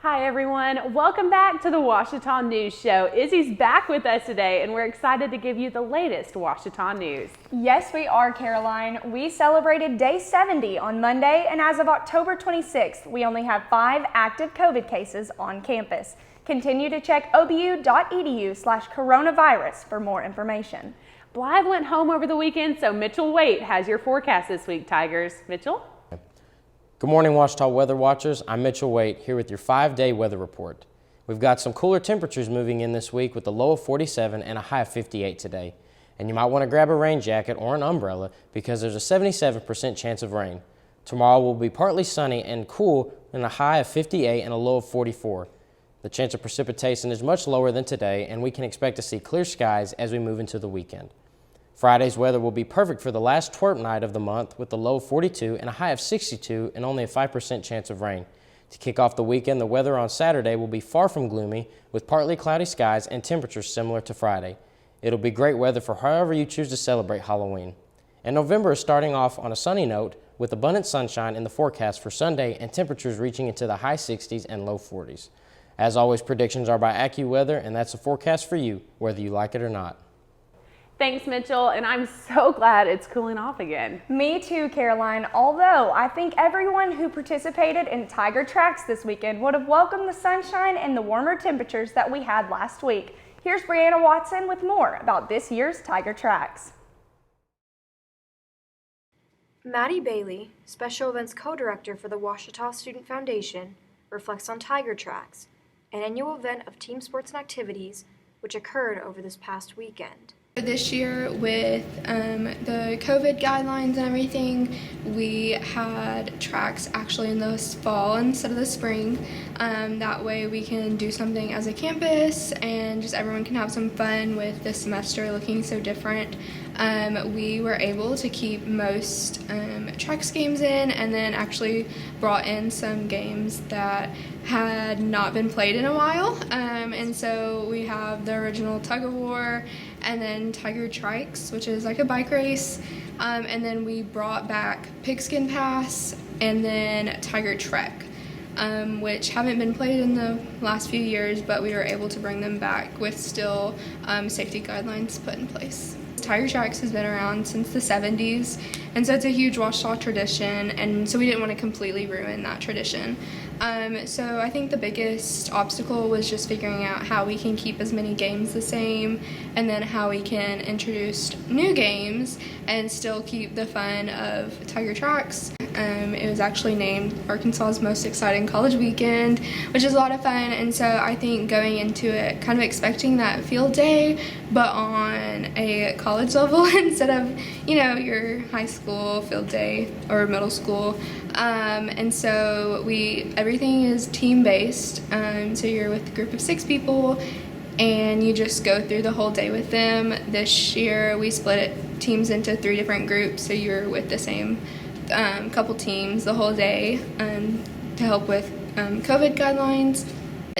Hi everyone, welcome back to the Ouachita News Show. Izzy's back with us today and we're excited to give you the latest Ouachita news. Yes, we are, Caroline. We celebrated Day 70 on Monday, and as of October 26th, we only have 5 active COVID cases on campus. Continue to check obu.edu/coronavirus for more information. Blythe went home over the weekend, so Mitchell Waite has your forecast this week, Tigers. Mitchell? Good morning, Ouachita Weather Watchers. I'm Mitchell Waite here with your 5-day weather report. We've got some cooler temperatures moving in this week with a low of 47 and a high of 58 today. And you might want to grab a rain jacket or an umbrella because there's a 77% chance of rain. Tomorrow will be partly sunny and cool and a high of 58 and a low of 44. The chance of precipitation is much lower than today, and we can expect to see clear skies as we move into the weekend. Friday's weather will be perfect for the last twerp night of the month with a low of 42 and a high of 62 and only a 5% chance of rain. To kick off the weekend, the weather on Saturday will be far from gloomy with partly cloudy skies and temperatures similar to Friday. It'll be great weather for however you choose to celebrate Halloween. And November is starting off on a sunny note with abundant sunshine in the forecast for Sunday and temperatures reaching into the high 60s and low 40s. As always, predictions are by AccuWeather, and that's a forecast for you, whether you like it or not. Thanks, Mitchell, and I'm so glad it's cooling off again. Me too, Caroline, although I think everyone who participated in Tiger Tracks this weekend would have welcomed the sunshine and the warmer temperatures that we had last week. Here's Brianna Watson with more about this year's Tiger Tracks. Maddie Bailey, Special Events Co-Director for the Ouachita Student Foundation, reflects on Tiger Tracks, an annual event of team sports and activities which occurred over this past weekend. This year, with the COVID guidelines and everything, we had tracks actually in the fall instead of the spring. That way we can do something as a campus and just everyone can have some fun with this semester looking so different. We were able to keep most tracks games in and then actually brought in some games that had not been played in a while. And so we have the original Tug of War and then Tiger Trikes, which is like a bike race. And then we brought back Pigskin Pass and then Tiger Trek, which haven't been played in the last few years, but we were able to bring them back with still safety guidelines put in place. Tiger Tracks has been around since the 70s, and so it's a huge Ouachita tradition, and so we didn't want to completely ruin that tradition. So I think the biggest obstacle was just figuring out how we can keep as many games the same, and then how we can introduce new games and still keep the fun of Tiger Tracks. It was actually named Arkansas's most exciting college weekend, which is a lot of fun, and so I think going into it kind of expecting that field day, but on a college level instead of, your high school field day or middle school. And so everything is team-based, so you're with a group of 6 people, and you just go through the whole day with them. This year we split teams into 3 different groups, so you're with the same couple teams the whole day to help with COVID guidelines.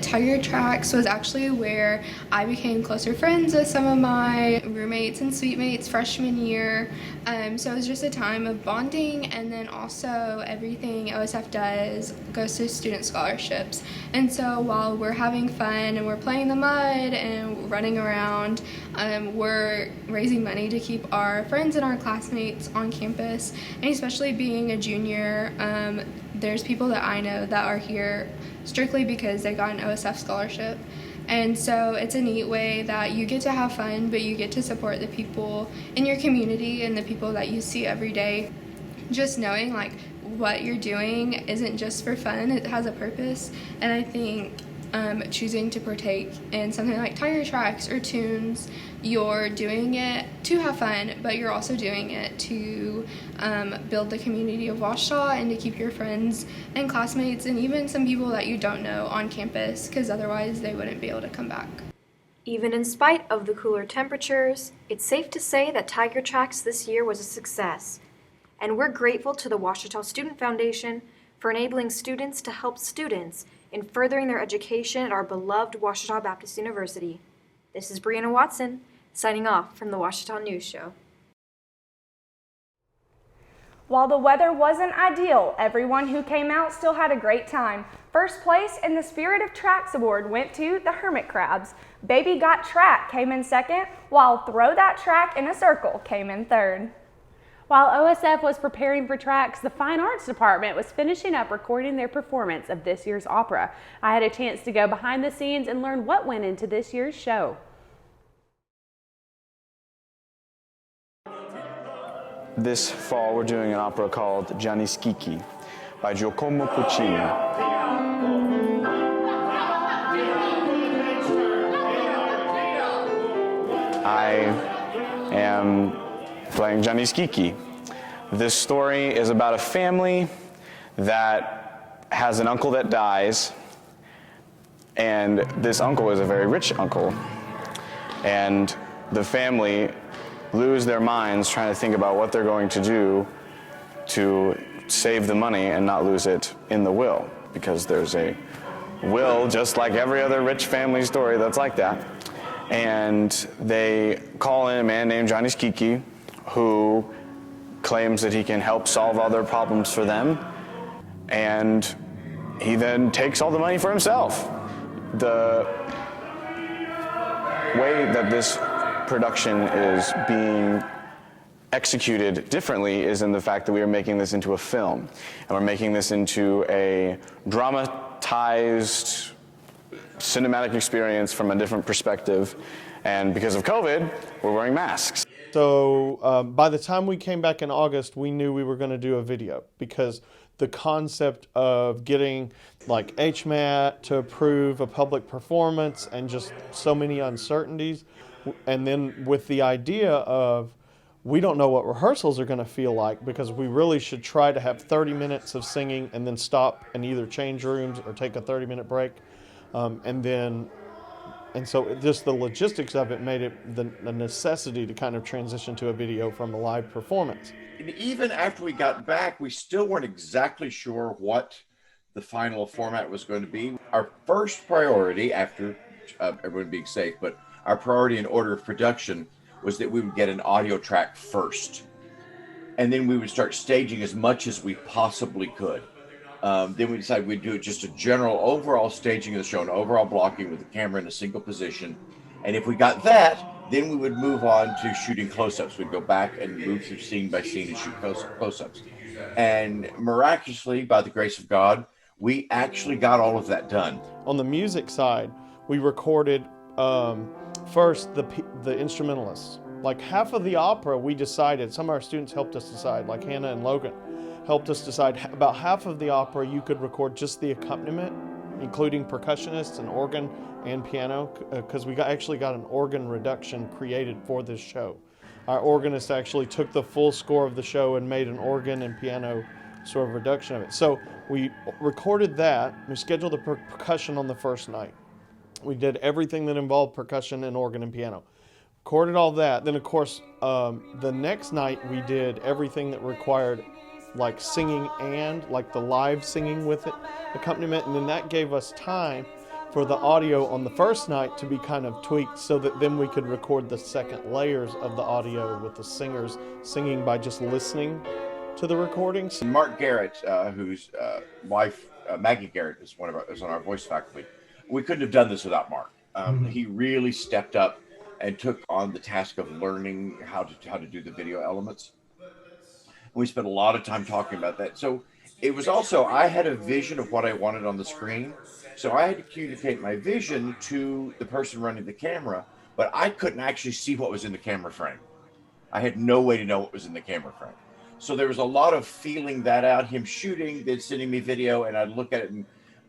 Tiger Tracks was actually where I became closer friends with some of my roommates and suite mates freshman year. So it was just a time of bonding, and then also everything OSF does goes to student scholarships. And so while we're having fun and we're playing the mud and running around, we're raising money to keep our friends and our classmates on campus. And especially being a junior, there's people that I know that are here strictly because they got an OSF scholarship. And so it's a neat way that you get to have fun, but you get to support the people in your community and the people that you see every day. Just knowing like what you're doing isn't just for fun, it has a purpose. And I think choosing to partake in something like Tiger Tracks or Tunes, you're doing it to have fun, but you're also doing it to build the community of Ouachita and to keep your friends and classmates and even some people that you don't know on campus, because otherwise they wouldn't be able to come back. Even in spite of the cooler temperatures, it's safe to say that Tiger Tracks this year was a success. And we're grateful to the Ouachita Student Foundation for enabling students to help students in furthering their education at our beloved Ouachita Baptist University. This is Brianna Watson, signing off from the Ouachita News Show. While the weather wasn't ideal, everyone who came out still had a great time. First place in the Spirit of Tracks Award went to the Hermit Crabs. Baby Got Track came in second, while Throw That Track in a Circle came in third. While OSF was preparing for tracks, the Fine Arts Department was finishing up recording their performance of this year's opera. I had a chance to go behind the scenes and learn what went into this year's show. This fall, we're doing an opera called Gianni Schicchi by Giacomo Puccini. I am playing Gianni Schicchi. This story is about a family that has an uncle that dies, and this uncle is a very rich uncle, and the family lose their minds trying to think about what they're going to do to save the money and not lose it in the will, because there's a will just like every other rich family story that's like that. And they call in a man named Gianni Schicchi who claims that he can help solve all their problems for them, and he then takes all the money for himself. The way that this production is being executed differently is in the fact that we are making this into a film, and we're making this into a dramatized cinematic experience from a different perspective, and because of COVID, we're wearing masks. So by the time we came back in August, we knew we were going to do a video, because the concept of getting like HMAT to approve a public performance and just so many uncertainties, and then with the idea of we don't know what rehearsals are going to feel like, because we really should try to have 30 minutes of singing and then stop and either change rooms or take a 30-minute break. And so just the logistics of it made it the necessity to kind of transition to a video from a live performance. And even after we got back, we still weren't exactly sure what the final format was going to be. Our first priority, after everyone being safe, but our priority in order of production was that we would get an audio track first. And then we would start staging as much as we possibly could. Then we decided we'd do just a general overall staging of the show, an overall blocking with the camera in a single position. And if we got that, then we would move on to shooting close-ups. We'd go back and move through scene by scene and shoot close-ups. And miraculously, by the grace of God, we actually got all of that done. On the music side, we recorded first the instrumentalists. Like half of the opera we decided, some of our students helped us decide, like Hannah and Logan helped us decide about half of the opera you could record just the accompaniment, including percussionists and organ and piano, because we actually got an organ reduction created for this show. Our organist actually took the full score of the show and made an organ and piano sort of reduction of it. So we recorded that. We scheduled the percussion on the first night. We did everything that involved percussion and organ and piano. Recorded all that. Then, of course, the next night we did everything that required like singing and like the live singing with it, accompaniment. And then that gave us time for the audio on the first night to be kind of tweaked so that then we could record the second layers of the audio with the singers singing by just listening to the recordings. Mark Garrett, whose wife, Maggie Garrett, is on our voice faculty. We couldn't have done this without Mark. He really stepped up and took on the task of learning how to do the video elements. We spent a lot of time talking about that. So it was also, I had a vision of what I wanted on the screen. So I had to communicate my vision to the person running the camera, but I couldn't actually see what was in the camera frame. I had no way to know what was in the camera frame. So there was a lot of feeling that out, him shooting, then sending me video, and I'd look at it and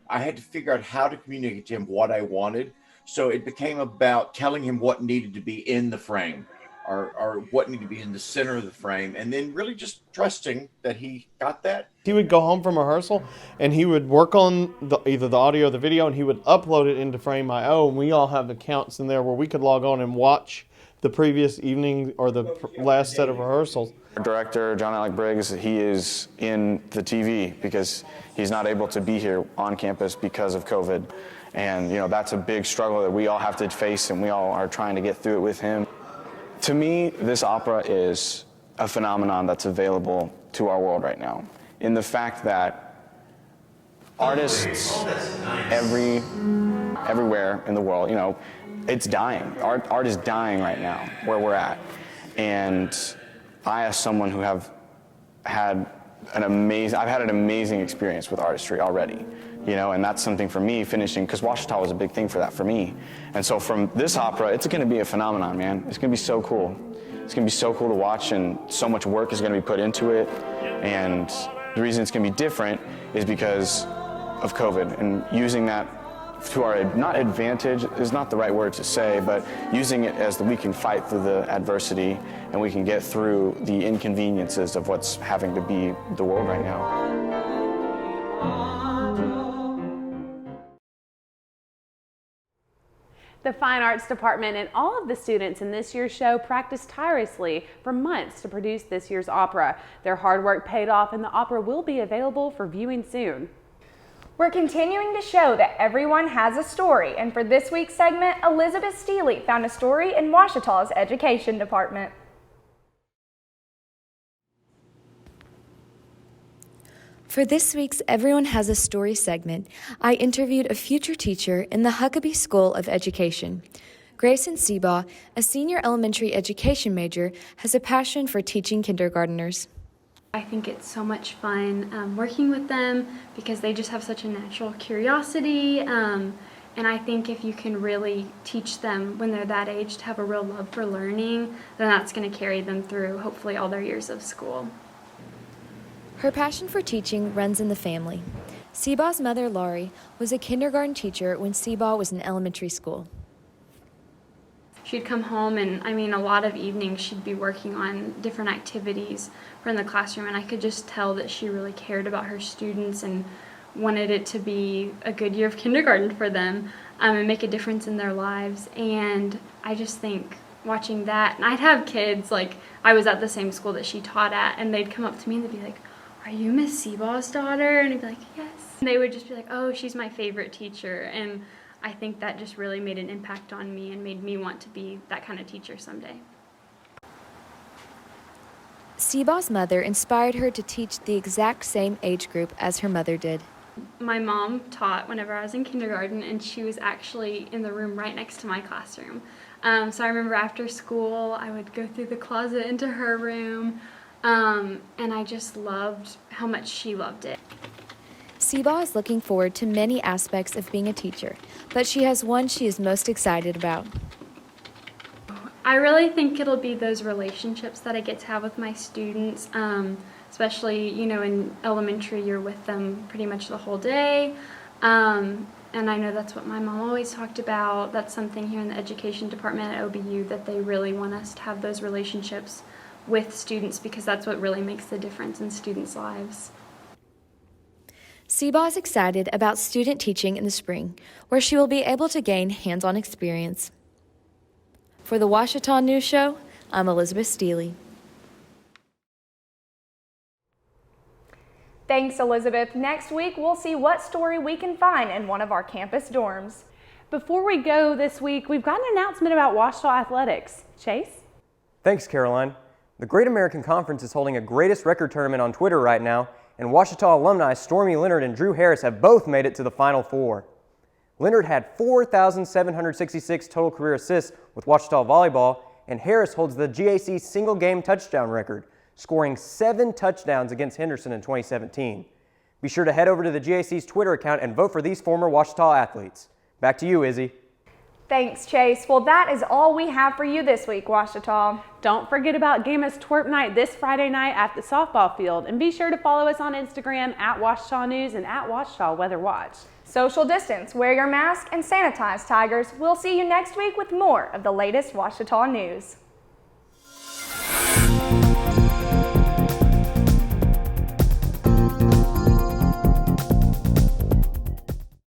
I had to figure out how to communicate to him what I wanted. So it became about telling him what needed to be in the frame, or what needed to be in the center of the frame, and then really just trusting that he got that. He would go home from rehearsal and he would work on either the audio or the video, and he would upload it into Frame.io, and we all have accounts in there where we could log on and watch the previous evening or the last set of rehearsals. Our director, John Alec Briggs, he is in the TV because he's not able to be here on campus because of COVID. And that's a big struggle that we all have to face, and we all are trying to get through it with him. To me, this opera is a phenomenon that's available to our world right now, in the fact that artists everywhere in the world, it's dying. Art is dying right now where we're at. And I, as someone who I've had an amazing experience with artistry already, and that's something for me finishing, because Ouachita was a big thing for that for me. And so from this opera, it's going to be a phenomenon, man. It's going to be so cool. It's going to be so cool to watch, and so much work is going to be put into it. And the reason it's going to be different is because of COVID, and using that to our, not advantage is not the right word to say, but using it as we can fight through the adversity and we can get through the inconveniences of what's having to be the world right now. The Fine Arts Department and all of the students in this year's show practiced tirelessly for months to produce this year's opera. Their hard work paid off, and the opera will be available for viewing soon. We're continuing to show that everyone has a story, and for this week's segment, Elizabeth Steele found a story in Ouachita's Education Department. For this week's Everyone Has a Story segment, I interviewed a future teacher in the Huckabee School of Education. Grayson Seabaugh, a senior elementary education major, has a passion for teaching kindergarteners. I think it's so much fun working with them because they just have such a natural curiosity, and I think if you can really teach them when they're that age to have a real love for learning, then that's going to carry them through hopefully all their years of school. Her passion for teaching runs in the family. Seabaugh's mother, Laurie, was a kindergarten teacher when Seabaugh was in elementary school. She'd come home and, a lot of evenings she'd be working on different activities from the classroom, and I could just tell that she really cared about her students and wanted it to be a good year of kindergarten for them and make a difference in their lives. And I just think watching that, and I'd have kids, I was at the same school that she taught at, and they'd come up to me and they'd be like, "Are you Miss Seabaugh's daughter?" And I'd be like, "Yes." And they would just be like, "Oh, she's my favorite teacher." And I think that just really made an impact on me and made me want to be that kind of teacher someday. Seabaugh's mother inspired her to teach the exact same age group as her mother did. My mom taught whenever I was in kindergarten, and she was actually in the room right next to my classroom. So I remember after school, I would go through the closet into her room, and I just loved how much she loved it. Seabaugh is looking forward to many aspects of being a teacher, but she has one she is most excited about. I really think it'll be those relationships that I get to have with my students, especially, in elementary, you're with them pretty much the whole day. And I know that's what my mom always talked about. That's something here in the education department at OBU that they really want us to have those relationships with students, because that's what really makes the difference in students' lives. Seabaugh is excited about student teaching in the spring, where she will be able to gain hands-on experience. For the Ouachita News Show, I'm Elizabeth Steele. Thanks, Elizabeth. Next week, we'll see what story we can find in one of our campus dorms. Before we go this week, we've got an announcement about Ouachita Athletics. Chase? Thanks, Caroline. The Great American Conference is holding a greatest record tournament on Twitter right now, and Ouachita alumni Stormy Leonard and Drew Harris have both made it to the Final Four. Leonard had 4,766 total career assists with Ouachita volleyball, and Harris holds the GAC single-game touchdown record, scoring 7 touchdowns against Henderson in 2017. Be sure to head over to the GAC's Twitter account and vote for these former Ouachita athletes. Back to you, Izzy. Thanks, Chase. Well, that is all we have for you this week, Ouachita. Don't forget about Gamma's Twerp Night this Friday night at the softball field, and be sure to follow us on Instagram at Ouachita News and at Ouachita Weather Watch. Social distance, wear your mask, and sanitize, Tigers. We'll see you next week with more of the latest Ouachita news.